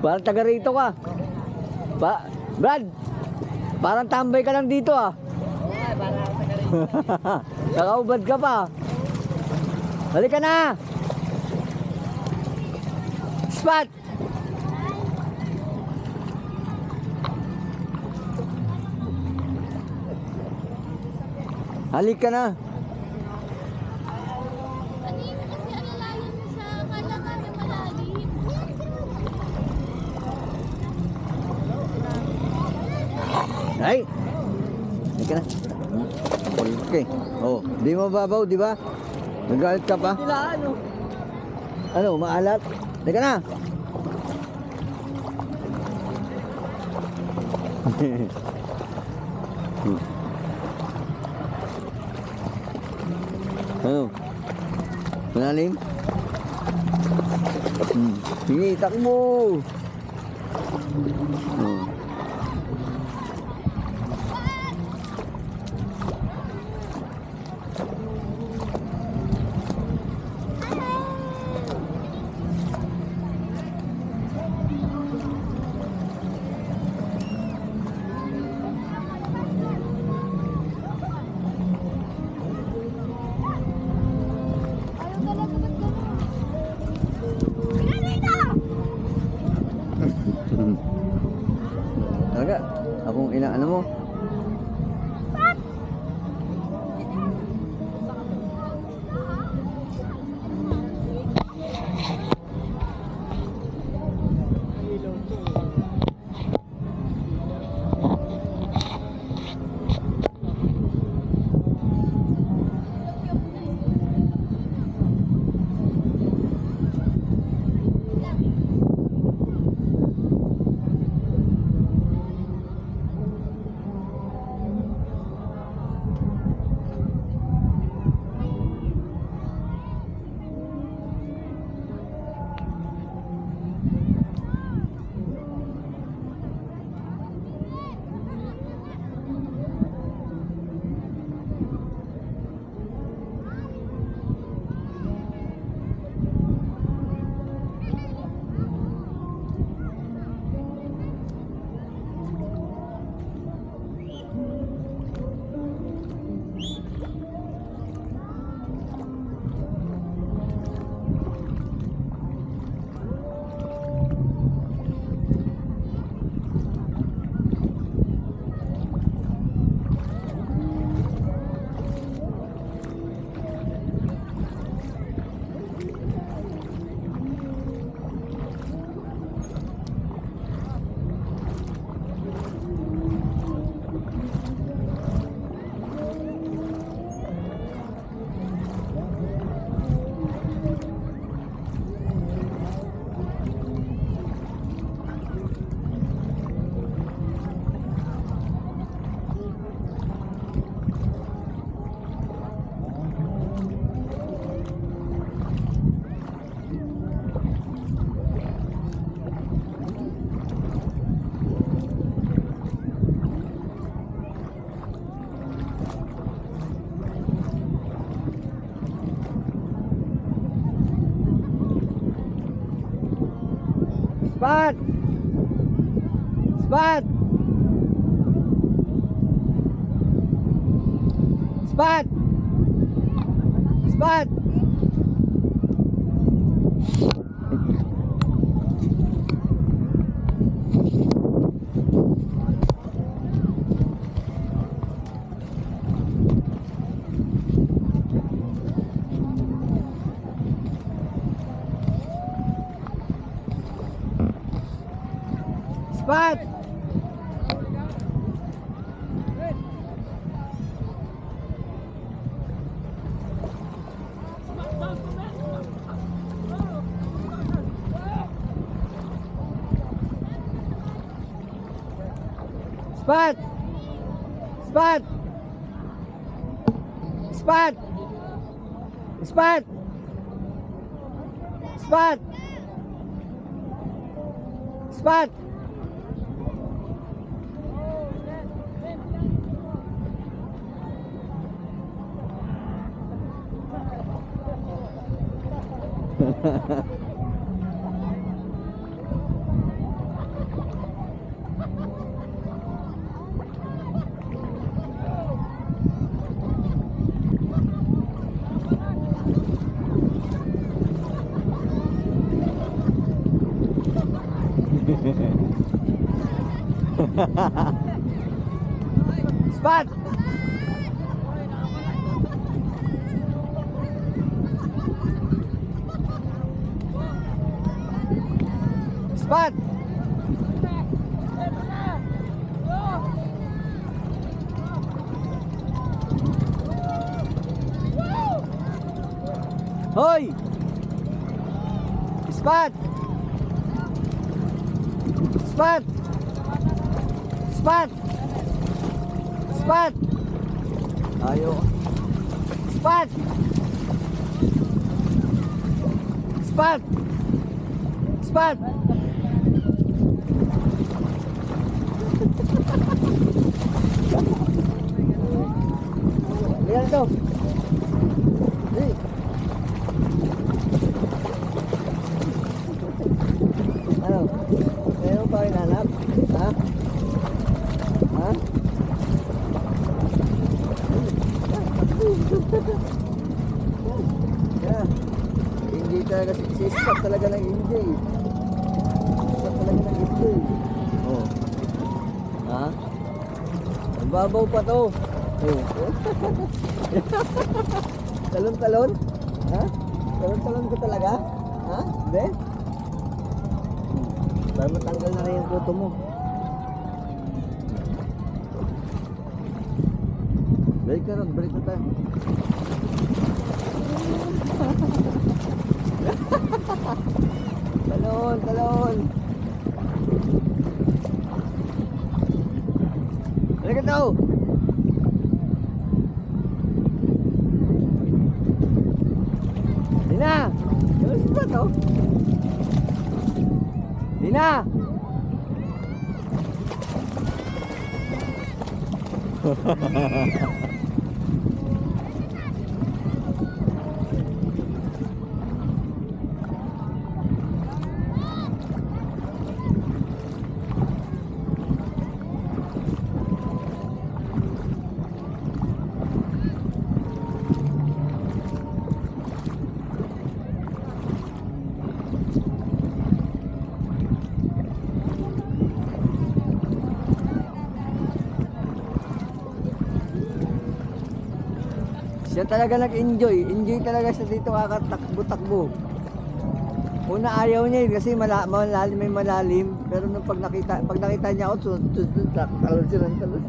Parang taga rito ka. Brad, parang tambay ka lang dito ah. Para ako taga rin. Nakaubad ka pa. Halika na. Spot. Halika na. Kanina kasi alalayan mo siya. Akala ka na malalim. Ay. Halika na. Okay. Oh, di mababaw, di ba? Nagalit ka pa? Sila ano? Ano, maalat? Halika na. Ano? Malalim? Sige, takbo! Ayaw talaga ba't gano'n? Ganito! Talaga? Akong inaano mo? Spot! Spot! Spot! Spot! Spot! Spot! Spot! Spot! Spot! Spot! Spot! Spot! Spot! Hoy! Spot! Spot! Spot! Spot! Ayo. Spot! Spot! Spot! Lihat itu. Nih. Ano? Meron pa hinanap? Ha? Ha? Yeah. Hindi talaga si Spot talaga ng hindi. Spot talaga ng hindi. Oh. Ha? Ang babaw pa to. Oh. Talon-talon? Ha? Talon-talon ko talaga? Ha? Hindi? Para matanggal na rin yung kuto mo. Balik ka ron, balik na tayo. Talon, talon. Balik ka tao. Dina! Yung spot oh. Dina! Siya talaga nag-enjoy. Enjoy talaga siya dito kakatakbo-takbo. Una ayaw niya kasi malalim, may malalim. Pero nung pag nakita niya ako, talon siya ng talon.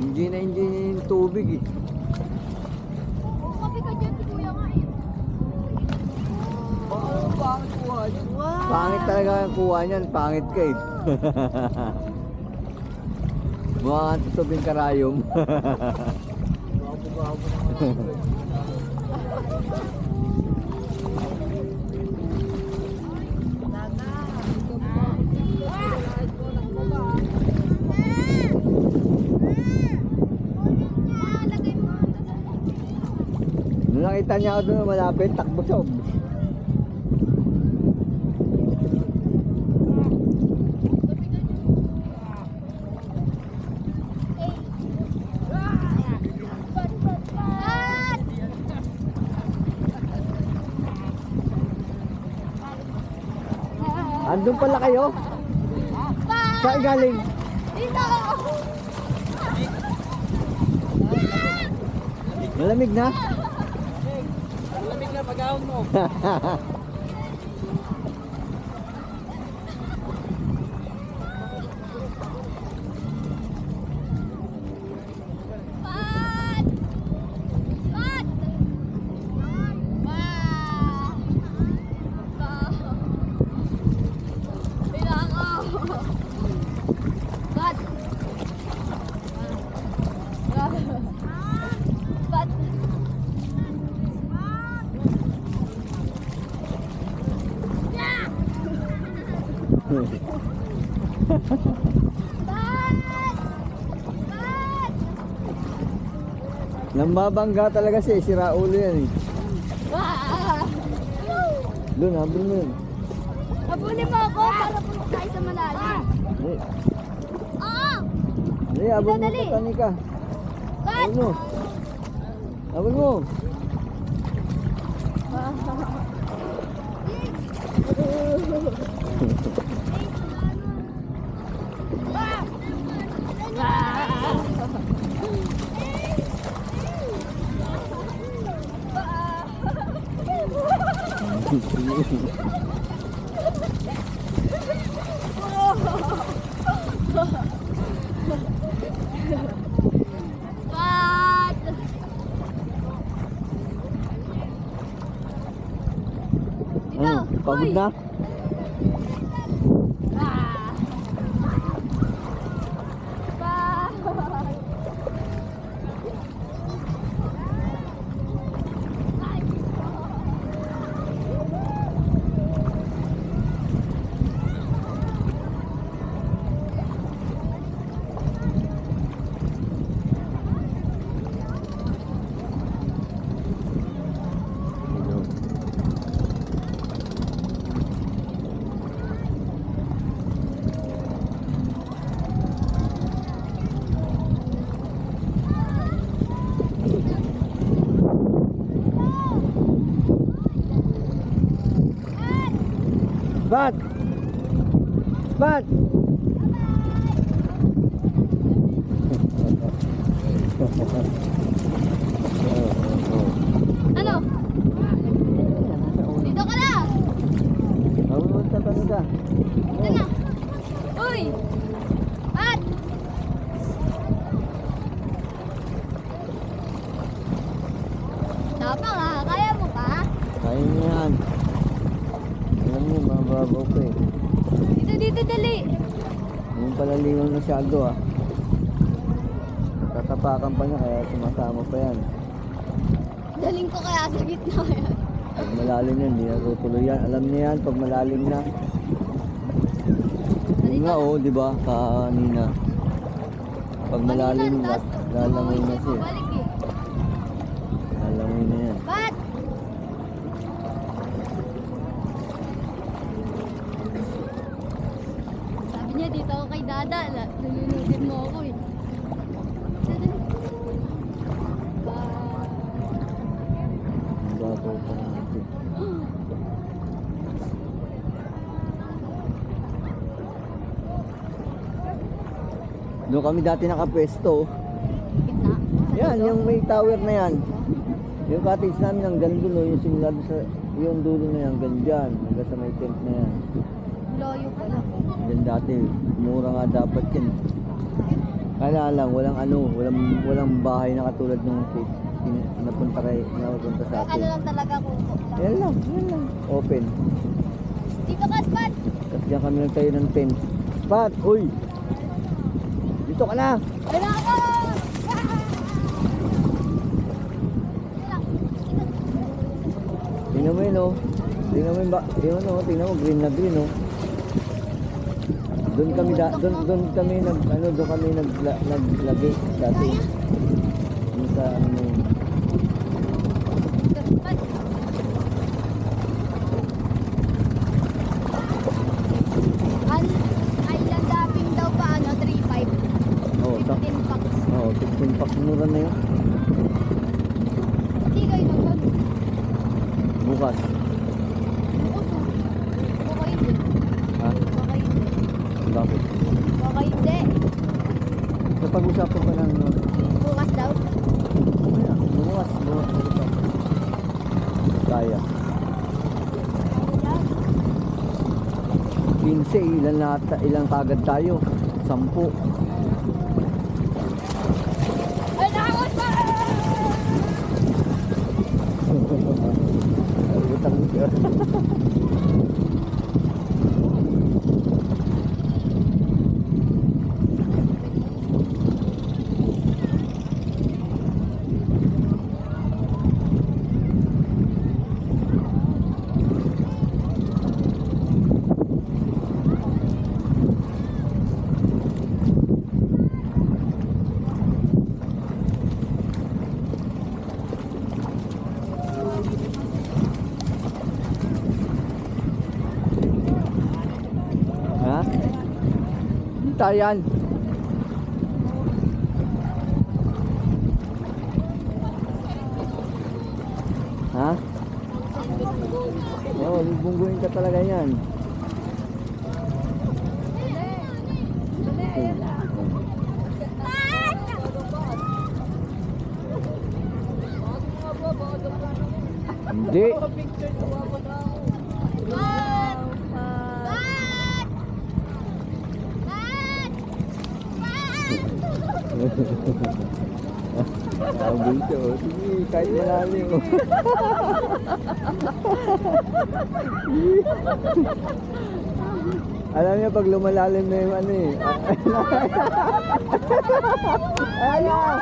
Enjoy na enjoy niya yung tubig eh. Kapi ka dyan, si Kuya nga eh. Pangit talaga ang kuha niyan, pangit ka eh. Mukha kang tutubing karayom. Nung nakita niya ako doon malapit, takbo siya. Andun pala kayo? Saan galing? Dito! Malamig na? Malamig na pag-ahon mo. Pat! Pat! Bilang ako! Pat! Pat! Nambabangga talaga siya, sira ulo yan eh. Doon, habol mo yun. Habulin mo ako para pumunta tayo sa malalim. Hindi, Oo! hindi, habol mo Dali. ka, Tanika. Pat! Ano? Habol mo. Pat! Ano? Pagod na? Ah! Pat! Spat! Spat! Ano? Dito ka na! Mamunta ka na. Dito na! Uy! Pat! Tapang ha, kaya mo pa? Kaya niyo yan. Alam niyo, mga babaw ko eh. Dito, dali! Yung pala lingon masyado ah. Tatapakan pa niya kaya sumasama pa yan. Daling ko kaya sa gitna yan. Pag malalim yan, hindi natutuloy yan. Alam niya yan, pag malalim na. Yun nga oh, di ba? Kanina. Pag malalim, lalangoy na siya. Balik eh. Lalangoy na yan. Pat! Sabi niya dito ako kay Dada. Nalulugin mo ako eh. Dali. Ang babaw pa natin. Doon kami dati nakapwesto. Gitna. Yan, yung may tower na yan. Yung cottage namin hanggang dulo, yung simula doon sa yung dulo na yan, hanggang dyan, hanggang sa may tent na yan. Loyo pala. Yan dati, mura nga dapat yan. Kaya lang, walang bahay na katulad nung napunta sa Ano atin. lang talaga kuko lang. Yan lang, open. Dito ka, Spat! Tapos dyan kami nagtayo ng tent. Spot, uy! Dito ka na! Ay na ako! Tingnan mo yun oh. Tingnan mo yun ba? Yun oh, tingnan mo, green na green oh. Doon kami naglagay dati. Yung sa ano yun. Spat! Island hopping daw pa, 3.5. Oh, 15 packs. 15 packs mura na yun. Hindi kayo nagpag. Bukas. Uso. Baka hindi. Ha? Baka hindi. Bakit? Baka hindi. Sa pag-usapan pa lang no. Bukas daw. Bukas. Kaya. 15, ilan kagad tayo? 10. Ay, nakakot pa! Utang siya. Ha? Tayan. bubungguin ka talaga yan. Hindi. Sabi siya, oh. Sige, kahit malalim. Oh. Alam niya, pag lumalalim na yung ano eh. Ayan!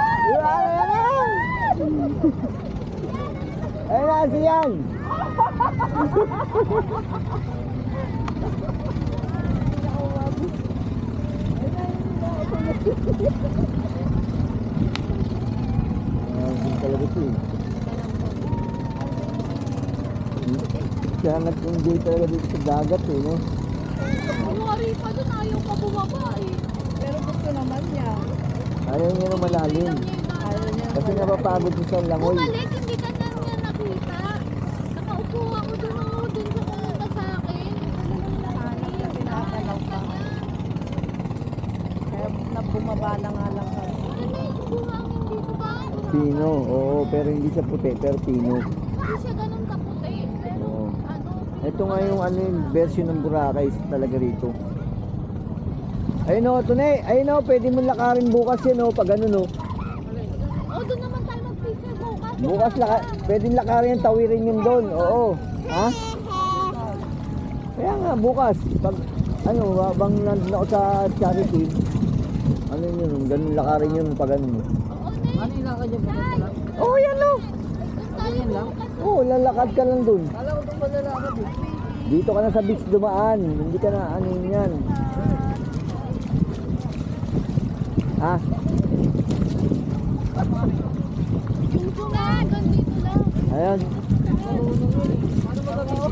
Ayan na, siyan! Ayan talaga ito eh. Kaya nag-enjoy talaga dito sa dagat eh, no? Kumari pa doon, ayaw pa bumaba eh. Pero gusto naman niya. Ayaw niya na malalim. Ayaw niya. Kasi napapagod siya sa langoy. Bumalik, hindi ka na niya nakita. Nakaupo ako doon, oh, doon sa pumunta sa akin. Pinakalaw pa. Kaya na bumaba na nga lang kami. Ano yung buhangin dito ba? Pino, oo, pero hindi siya puti, pero pino. Hindi siya ganun kaputi. Pero Oo. ano, Ito nga yung ano yung version ng Boracay talaga rito. Ayun o, Tunay, ayun o, pwede mo lakarin bukas yan o, pag ano no. oh, doon naman tayo mag-picture bukas. Bukas pwedeng lakarin yung tawirin yun doon, oo. Ha? Kaya nga, bukas, pag ano, habang nandun ako sa charity, ano yun, ganun lakarin yun pag ano. Ano yung lakad niya pa lang? Oo, yan o. Tayo lang? bukas. Oo, lalakad ka lang doon. Kala ko doon pala lakad eh. Dito ka na sa beach dumaan, hindi ka na ano yun yan. Ha? Dito na, hanggang dito lang. Ayan, Ano magagawa?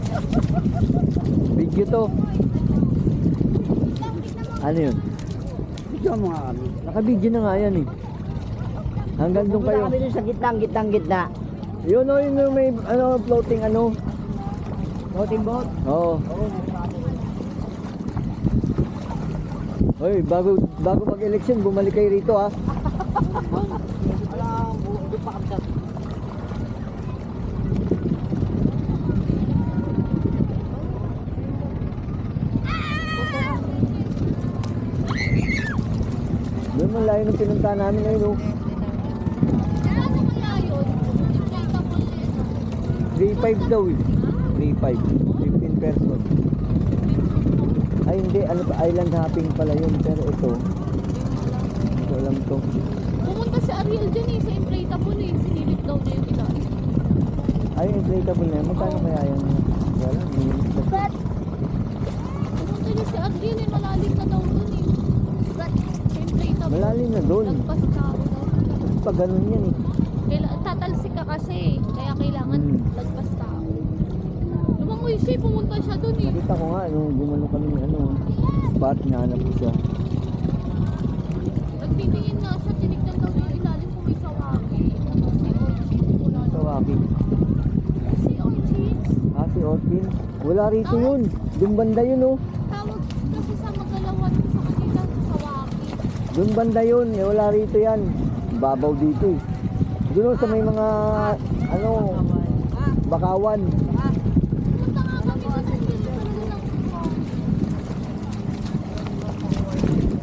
video to. Ano yun? Bigyan mo nga kami. Naka-video na nga yan eh. Hanggang doon kayo. Kami dun sa gitna. Yun o, yun yung may ano, floating ano. Floating boat. Oo. Hoy, bago mag-election, bumalik kayo rito ha. Alam, doon pa kami sa... Doon man layo ng pinunta namin ngayon oh. Pero ano kaya yun? Inflatable yun. 3.5 daw eh. 3.5. 15 person. Ay hindi, ano pa, island hopping pala yun. Pero ito, ito alam to. Pumunta si Ariel dyan eh, sa inflatable eh. Sinilip daw niya yung ilalim. Ay, inflatable na yan. Magkano kaya yan? Wala, minimum na. Pumunta niya si Ariel eh, malalim na daw dun eh. Sa inflatable. Malalim na doon. Lagpas tao daw. Pag ganun yan eh. Tatalsik ka kasi eh. Kaya kailangan lagpas tao. Lumangoy siya, pumunta siya dun eh. Nakita ko nga, nung gumano kami ano, spot, nahanap ko siya. Nagtitingin nga siya, tinignan daw niya yung ilalim kung may sawaki. Si Orchid, wala Sa Waki. Si Orchid, Ah, si Orpin. Wala rito yun. Doon banda yun oh. tawag kasi sa magalawan sa kanila sa sawaki. Doon banda yun. Eh, wala rito yan. Babaw dito eh. Doon oh, sa may mga, ano, bakawan.